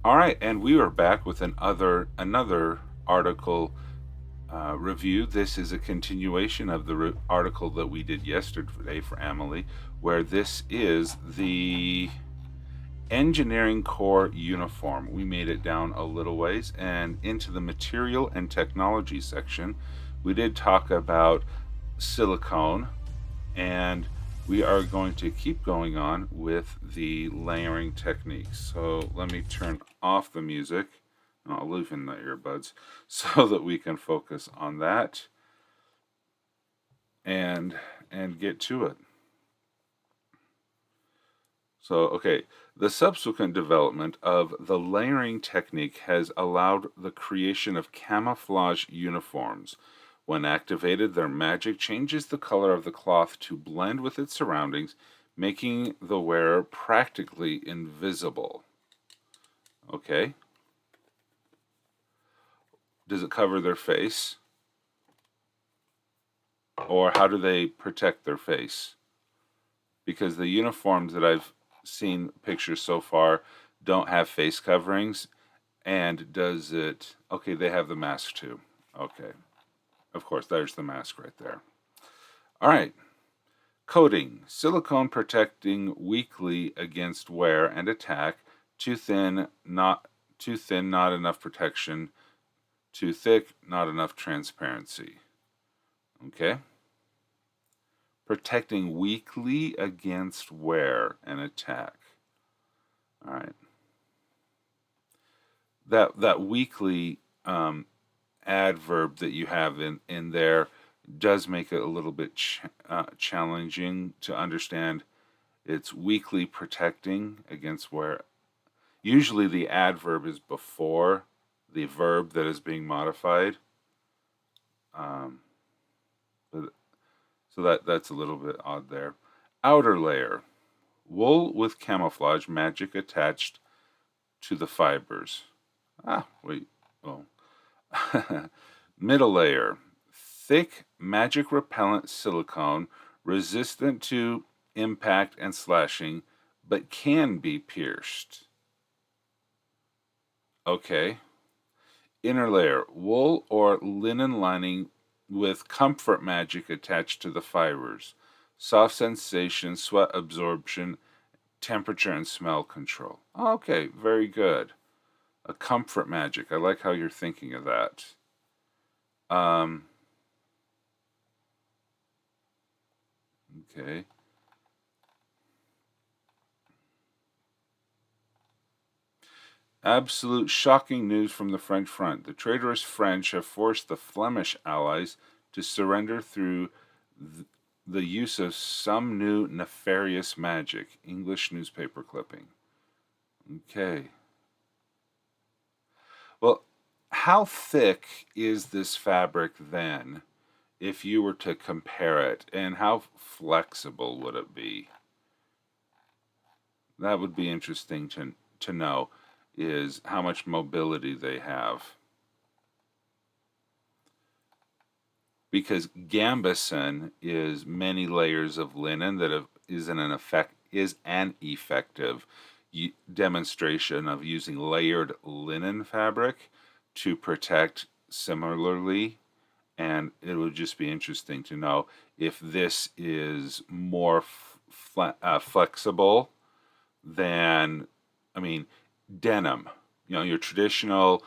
All right, and we are back with another article review. This is a continuation of the article that we did yesterday for Emily, where this is the engineering core uniform. We made it down a little ways and into the material and technology section. We did talk about silicone, and we are going to keep going on with the layering techniques. So let me turn off the music. I'll leave in the earbuds so that we can focus on that and get to it. So, okay, the subsequent development of the layering technique has allowed the creation of camouflage uniforms. When activated, their magic changes the color of the cloth to blend with its surroundings, making the wearer practically invisible. Okay. Does it cover their face? Or how do they protect their face? Because the uniforms that I've seen pictures so far don't have face coverings. And does it... Okay, they have the mask too. Okay. Of course, there's the mask right there. All right. Coating. Silicone protecting weakly against wear and attack. Too thin, not enough protection. Too thick, not enough transparency. Okay. Protecting weakly against wear and attack. All right. That weakly adverb that you have in there does make it a little bit challenging to understand. It's weakly protecting against wear. Usually the adverb is before the verb that is being modified. So that's a little bit odd there. Outer layer. Wool with camouflage magic attached to the fibers. Wait. Oh. Middle layer. Thick magic repellent silicone resistant to impact and slashing, but can be pierced. Okay. Inner layer. Wool or linen lining with comfort magic attached to the fibers. Soft sensation, sweat absorption, temperature and smell control. Okay, very good. A comfort magic. I like how you're thinking of that. Okay. Absolute shocking news from the French front. The traitorous French have forced the Flemish allies to surrender through the use of some new nefarious magic. English newspaper clipping. Okay. Well, how thick is this fabric then, if you were to compare it, and how flexible would it be? That would be interesting to know, is how much mobility they have. Because gambeson is many layers of linen that is an effective demonstration of using layered linen fabric to protect similarly. And it would just be interesting to know if this is more flexible than, I mean, denim. Your traditional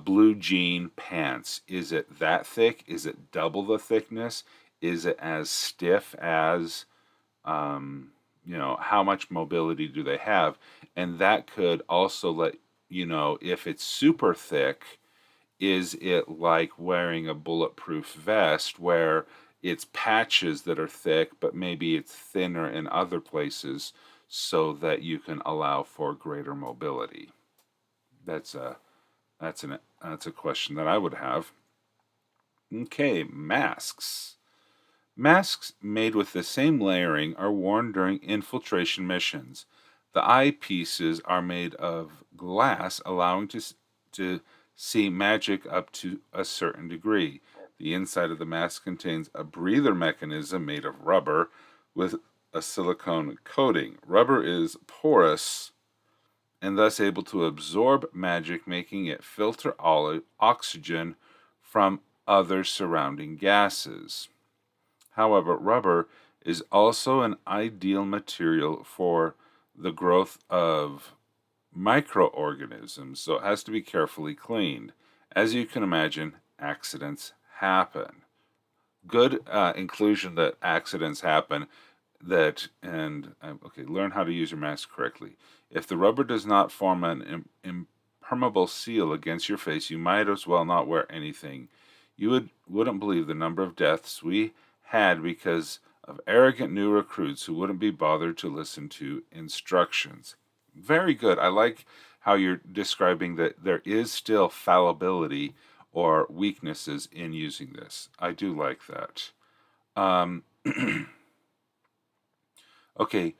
blue jean pants. Is it that thick? Is it double the thickness? Is it as stiff as, how much mobility do they have? And that could also let you know if it's super thick. Is it like wearing a bulletproof vest where it's patches that are thick, but maybe it's thinner in other places so that you can allow for greater mobility? That's a question that I would have. Okay, masks. Masks made with the same layering are worn during infiltration missions. The eyepieces are made of glass, allowing to see magic up to a certain degree. The inside of the mask contains a breather mechanism made of rubber with a silicone coating. Rubber is porous and thus able to absorb magic, making it filter oxygen from other surrounding gases. However, rubber is also an ideal material for the growth of microorganisms, so it has to be carefully cleaned. As you can imagine, accidents happen. Good inclusion that accidents happen that and okay, learn how to use your mask correctly. If the rubber does not form an impermeable seal against your face, you might as well not wear anything. You wouldn't believe the number of deaths we had because of arrogant new recruits who wouldn't be bothered to listen to instructions. Very good. I like how you're describing that there is still fallibility or weaknesses in using this. I do like that. Um, okay,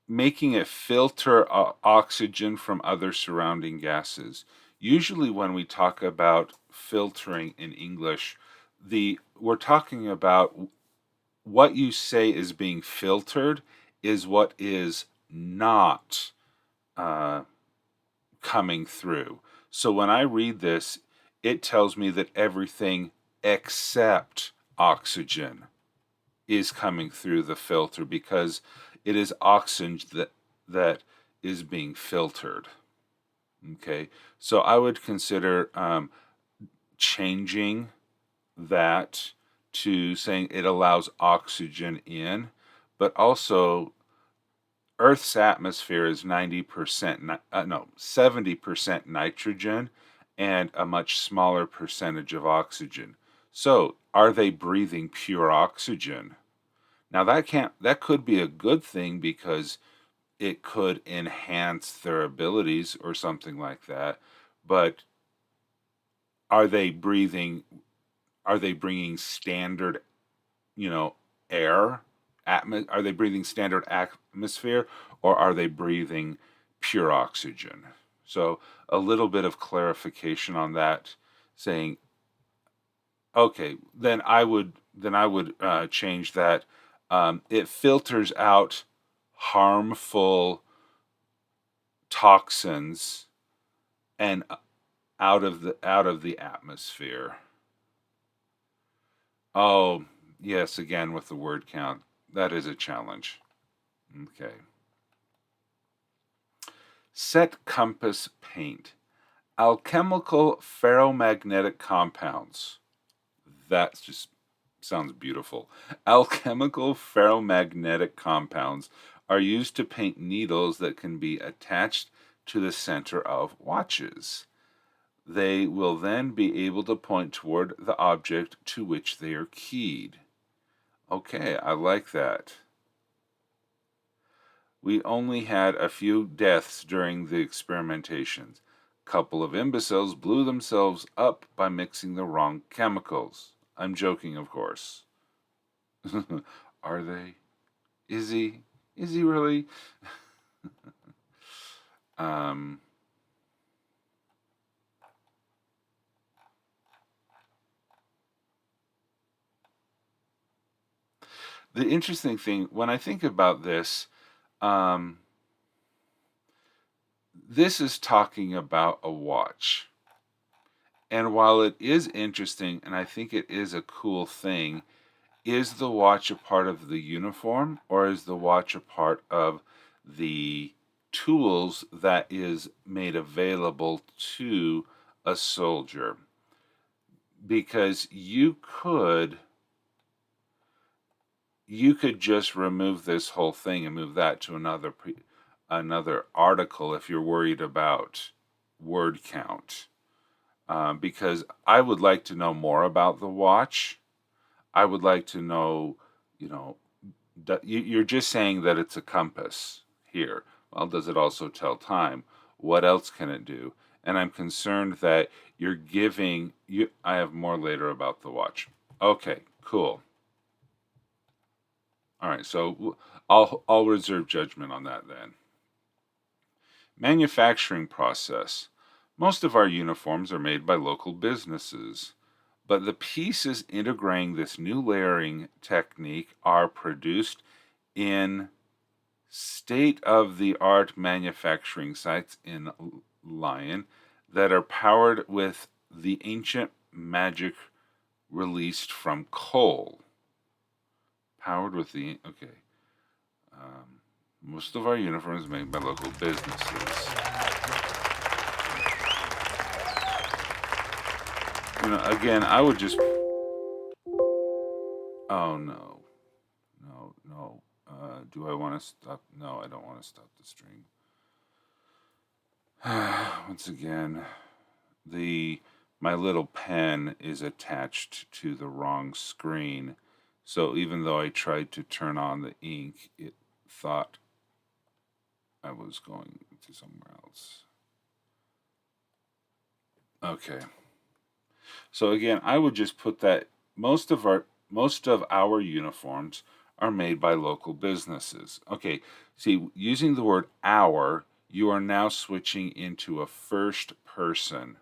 making it filter oxygen from other surrounding gases. Usually, when we talk about filtering in English, we're talking about what you say is being filtered is what is not uh, coming through. So when I read this, it tells me that everything except oxygen is coming through the filter because it is oxygen that is being filtered. Okay, so I would consider changing that to saying it allows oxygen in, but also Earth's atmosphere is 90%, no, 70% nitrogen and a much smaller percentage of oxygen. So, are they breathing pure oxygen? Now that could be a good thing because it could enhance their abilities or something like that. But are they breathing are they bringing standard, you know, air? Are they breathing standard atmosphere or are they breathing pure oxygen? So a little bit of clarification on that, saying, okay, then I would change that. It filters out harmful toxins and out of the atmosphere. Oh, yes, again with the word count. That is a challenge. Okay. Set compass paint. Alchemical ferromagnetic compounds. That just sounds beautiful. Alchemical ferromagnetic compounds are used to paint needles that can be attached to the center of watches. They will then be able to point toward the object to which they are keyed. Okay, I like that. We only had a few deaths during the experimentations. Couple of imbeciles blew themselves up by mixing the wrong chemicals. I'm joking, of course. Are they? Is he? Is he really? um, the interesting thing, when I think about this, um, this is talking about a watch. And while it is interesting, and I think it is a cool thing, is the watch a part of the uniform or is the watch a part of the tools that is made available to a soldier? Because you could just remove this whole thing and move that to another article if you're worried about word count. Because I would like to know more about the watch. I would like to know, you know, you're just saying that it's a compass here. Well, does it also tell time? What else can it do? And I'm concerned that you're giving you. I have more later about the watch. Okay, cool. All right, so I'll reserve judgment on that then. Manufacturing process. Most of our uniforms are made by local businesses, but the pieces integrating this new layering technique are produced in state-of-the-art manufacturing sites in Lyon that are powered with the ancient magic released from coal. Powered with the, okay. Most of our uniforms made by local businesses. Again, I would just. Oh no, no. Do I want to stop? No, I don't want to stop the stream. Once again, my little pen is attached to the wrong screen, so even though I tried to turn on the ink, it thought I was going to somewhere else. Okay. So again, I would just put that most of our uniforms are made by local businesses. Okay, see, using the word our, you are now switching into a first person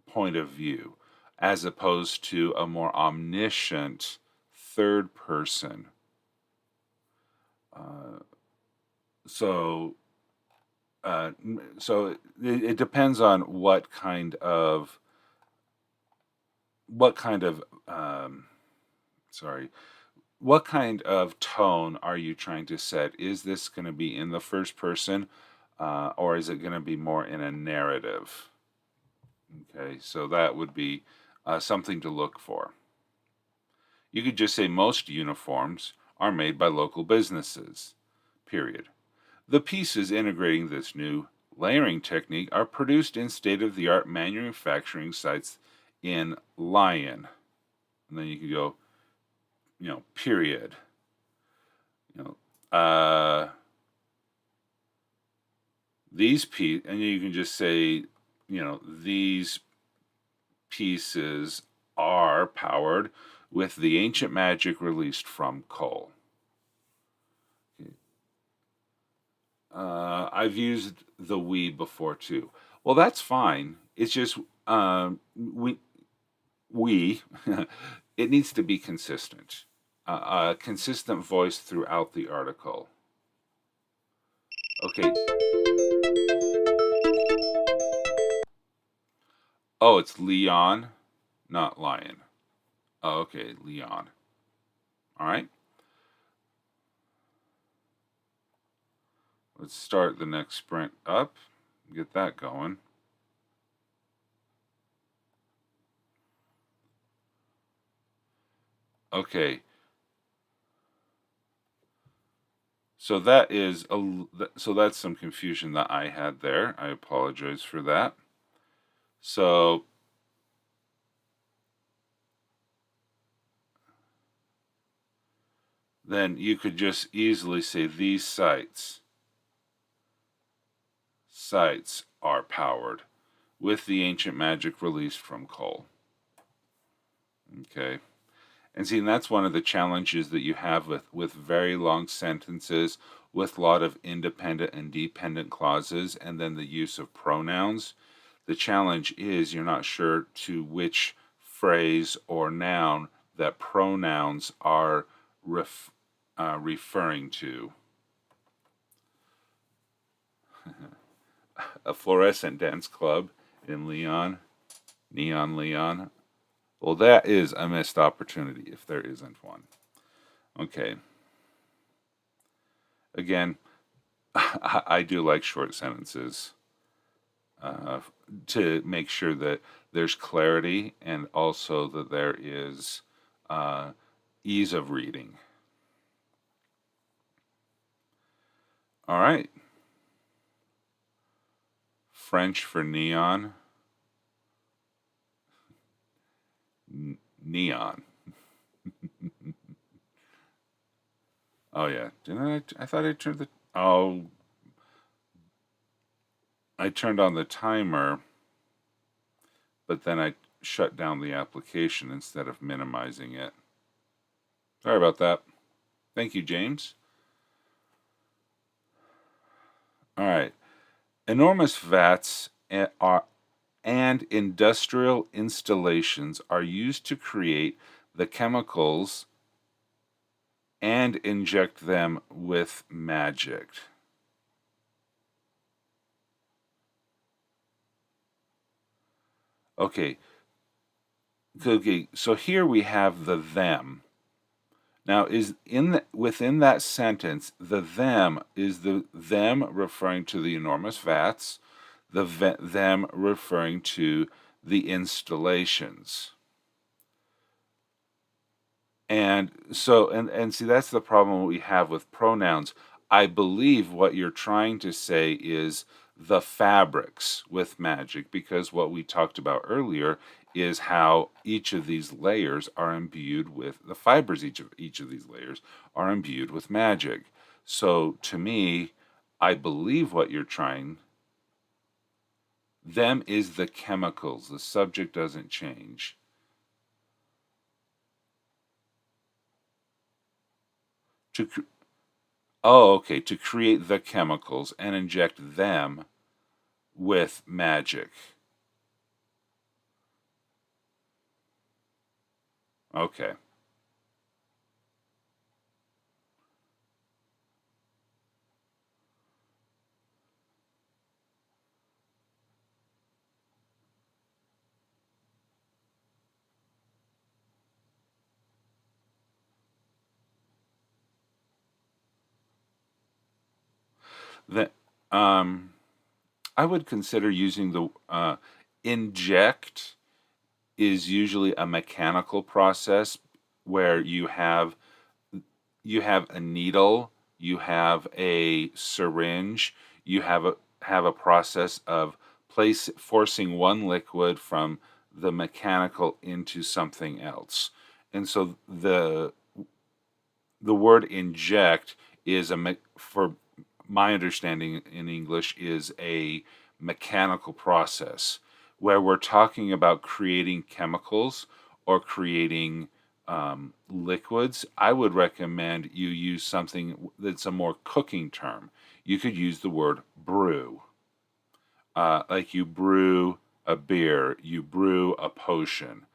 point of view, as opposed to a more omniscient third person. So it depends on what kind of tone are you trying to set? Is this going to be in the first person, or is it going to be more in a narrative? Okay, so that would be something to look for. You could just say most uniforms are made by local businesses, period. The pieces integrating this new layering technique are produced in state-of-the-art manufacturing sites in Lyon. And then you could go, period. These pieces, and you can just say, these pieces are powered with the ancient magic released from coal. I've used the we before too. Well, that's fine. It's just we it needs to be consistent. A consistent voice throughout the article. Okay. Oh, it's Leon, not Lion. Oh, okay, Leon. All right. Let's start the next sprint up. Get that going. Okay. So that's some confusion that I had there. I apologize for that. So then you could just easily say these sites are powered with the ancient magic released from coal. Okay. And see, that's one of the challenges that you have with very long sentences, with a lot of independent and dependent clauses, and then the use of pronouns. The challenge is you're not sure to which phrase or noun that pronouns are referring to. A fluorescent dance club in Leon, Neon Leon. Well, that is a missed opportunity if there isn't one. Okay. Again, I do like short sentences to make sure that there's clarity and also that there is ease of reading. All right. French for neon. Neon. Oh yeah, didn't I thought I turned the. Oh, I turned on the timer, but then I shut down the application instead of minimizing it. Sorry about that. Thank you, James. All right. Enormous vats and industrial installations are used to create the chemicals and and inject them with magic. Okay, so here we have the them. Now, within that sentence, the them is the them referring to the enormous vats, them referring to the installations. And so, and see, that's the problem we have with pronouns. I believe what you're trying to say is the fabrics with magic, because what we talked about earlier is how each of these layers are imbued with the fibers. Each of these layers are imbued with magic. So to me, I believe what you're trying. Them is the chemicals. The subject doesn't change. To Oh, okay. To create the chemicals and inject them with magic. Okay. That I would consider using the inject is usually a mechanical process where you have a needle, you have a syringe, you have a process of forcing one liquid from the mechanical into something else. And so the word inject is for my understanding in English is a mechanical process where we're talking about creating chemicals or creating liquids. I would recommend you use something that's a more cooking term. You could use the word brew. Like you brew a beer, you brew a potion.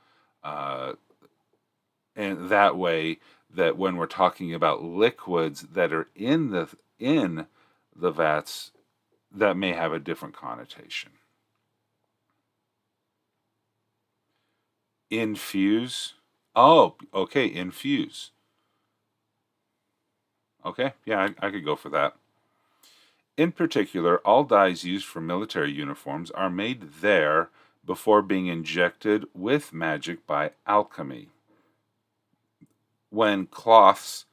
Uh, and that way, that when we're talking about liquids that are in the vats, that may have a different connotation. Infuse. Oh, okay, infuse. Okay, yeah, I could go for that. In particular, all dyes used for military uniforms are made there before being injected with magic by alchemy. When cloths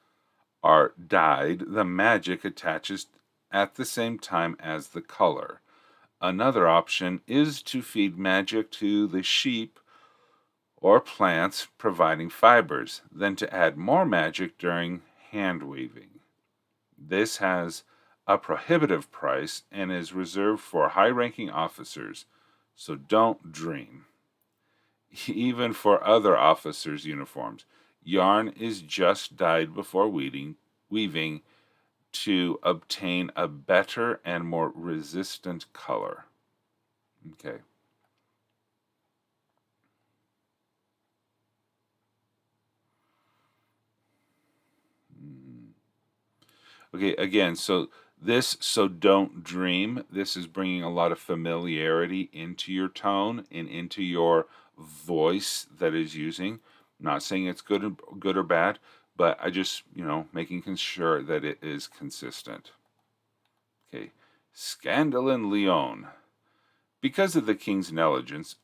are dyed, the magic attaches at the same time as the color. Another option is to feed magic to the sheep or plants providing fibers, then to add more magic during hand weaving. This has a prohibitive price and is reserved for high ranking officers, so don't dream. Even for other officers' uniforms, yarn is just dyed before weaving to obtain a better and more resistant color. Okay. Mm. Okay, again, so don't dream. This is bringing a lot of familiarity into your tone and into your voice that is using. I'm not saying it's good or bad, but I just, making sure that it is consistent. Okay. Scandal in Lyon. Because of the king's negligence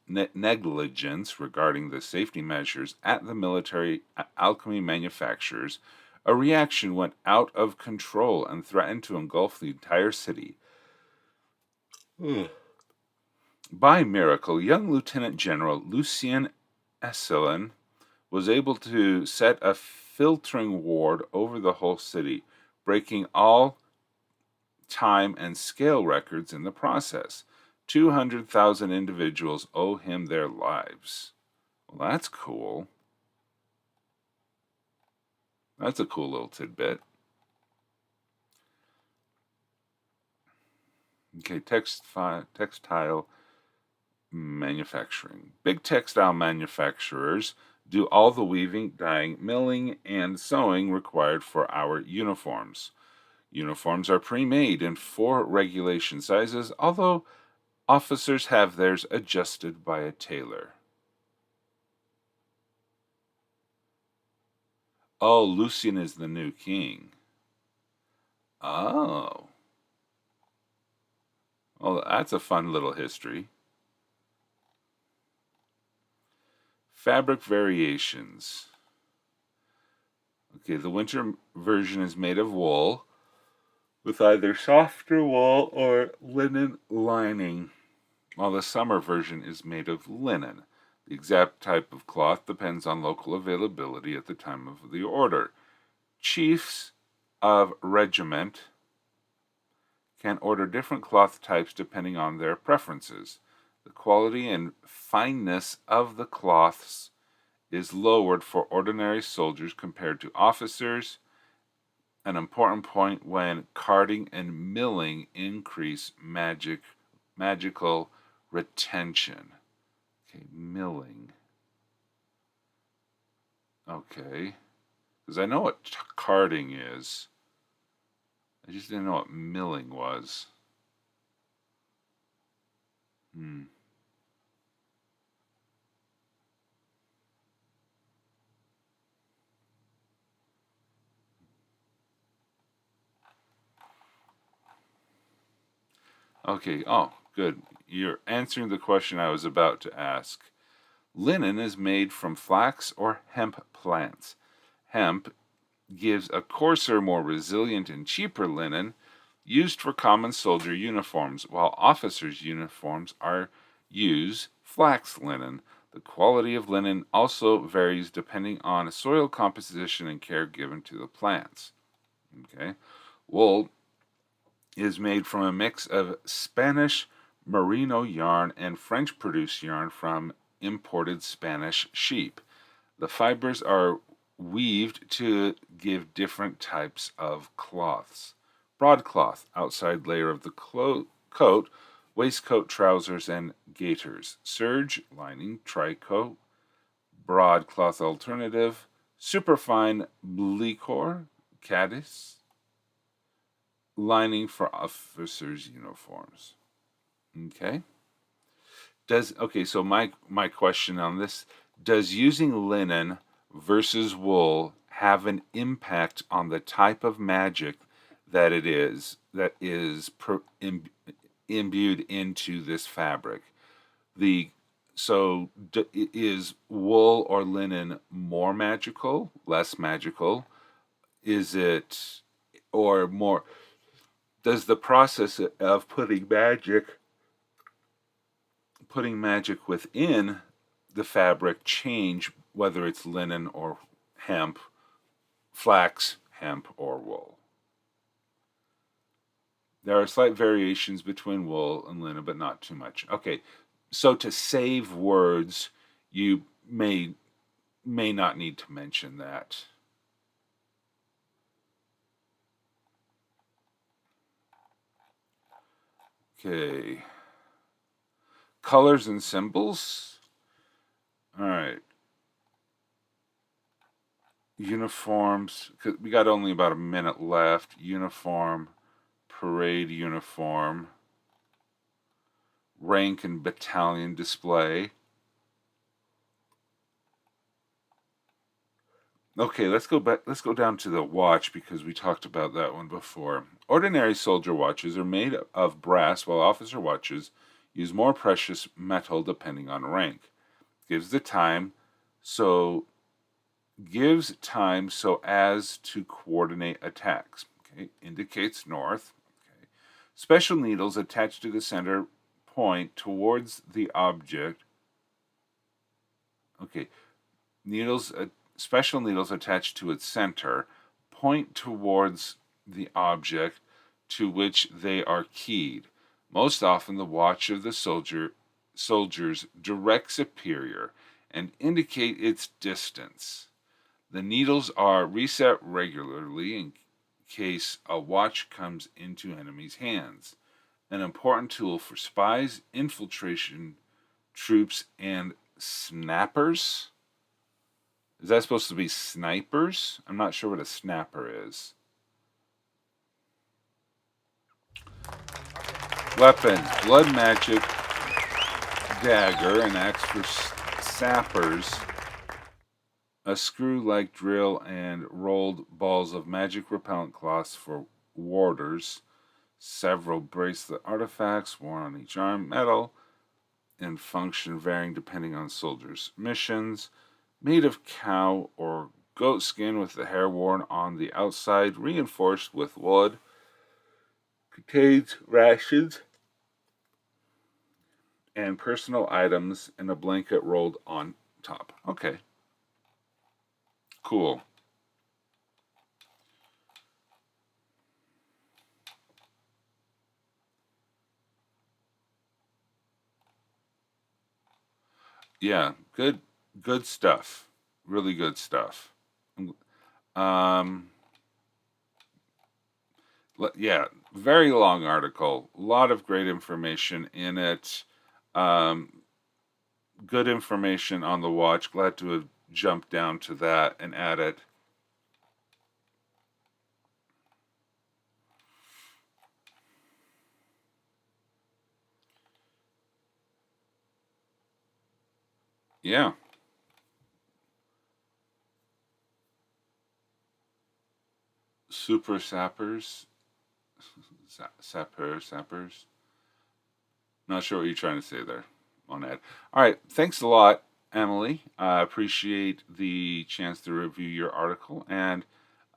regarding the safety measures at the military alchemy manufacturers, a reaction went out of control and threatened to engulf the entire city. Mm. By miracle, young Lieutenant General Lucien Asselin was able to set a filtering ward over the whole city, breaking all time and scale records in the process. 200,000 individuals owe him their lives. Well, that's cool. That's a cool little tidbit. Okay, textile manufacturing. Big textile manufacturers do all the weaving, dyeing, milling, and sewing required for our uniforms. Uniforms are pre-made in 4 regulation sizes, although officers have theirs adjusted by a tailor. Oh, Lucian is the new king. Oh. Well, that's a fun little history. Fabric variations. Okay, the winter version is made of wool with either softer wool or linen lining, while the summer version is made of linen. The exact type of cloth depends on local availability at the time of the order. Chiefs of regiment can order different cloth types depending on their preferences. The quality and fineness of the cloths is lowered for ordinary soldiers compared to officers. An important point when carding and milling increase magical retention. Okay, milling. Okay. Because I know what carding is. I just didn't know what milling was. Hmm. Okay, oh, good. You're answering the question I was about to ask. Linen is made from flax or hemp plants. Hemp gives a coarser, more resilient, and cheaper linen used for common soldier uniforms, while officers' uniforms use flax linen. The quality of linen also varies depending on soil composition and care given to the plants. Okay. Wool is made from a mix of Spanish merino yarn and French produced yarn from imported Spanish sheep. The fibers are weaved to give different types of cloths. Broadcloth, outside layer of the coat, waistcoat, trousers, and gaiters. Serge, lining, tricoat, broadcloth alternative. Superfine blicore, caddis, lining for officers' uniforms. Okay. So my question on this, does using linen versus wool have an impact on the type of magic that imbued into this fabric? Is wool or linen more magical, less magical? Is it or more? Does the process of putting magic within the fabric change whether it's linen or hemp, flax, hemp, or wool? There are slight variations between wool and linen, but not too much. Okay, so to save words, you may not need to mention that. Okay. Colors and symbols. All right. Uniforms. We got only about a minute left. Uniform, parade uniform, rank and battalion display. Okay, let's go back. Let's go down to the watch because we talked about that one before. Ordinary soldier watches are made of brass, while officer watches use more precious metal depending on rank. Gives the time so gives time so as to coordinate attacks. Okay, indicates north. Okay. Special needles attached to the center point towards the object. Okay, needles special needles attached to its center point towards the object to which they are keyed. Most often the watch of the soldier's direct superior and indicate its distance. The needles are reset regularly in case a watch comes into enemy's hands. An important tool for spies, infiltration troops, and snappers. Is that supposed to be snipers? I'm not sure what a snapper is. Weapons: blood magic dagger, an axe for sappers, a screw-like drill, and rolled balls of magic repellent cloths for warders, several bracelet artifacts worn on each arm, metal, and function varying depending on soldiers' missions, made of cow or goat skin with the hair worn on the outside, reinforced with wood, contains rations and personal items, and a blanket rolled on top. Okay, cool. Yeah, good stuff. Really good stuff. Um, yeah, very long article. A lot of great information in it. Um, good information on the watch. Glad to have jumped down to that and add it. Yeah. Super sappers. Sappers. Not sure what you're trying to say there on Ed. All right. Thanks a lot, Emily. I appreciate the chance to review your article, and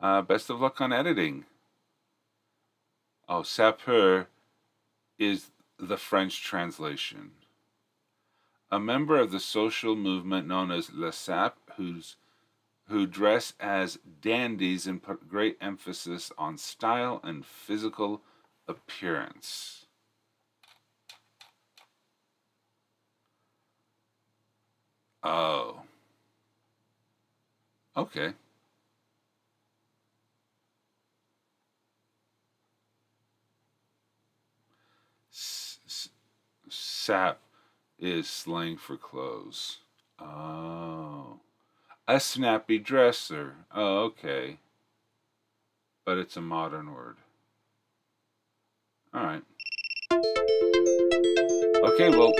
best of luck on editing. Oh, sapeur is the French translation. A member of the social movement known as Les Sap, who dress as dandies and put great emphasis on style and physical appearance. Oh, okay. Sap is slang for clothes. Oh. A snappy dresser. Oh, okay. But it's a modern word. All right. Okay, well,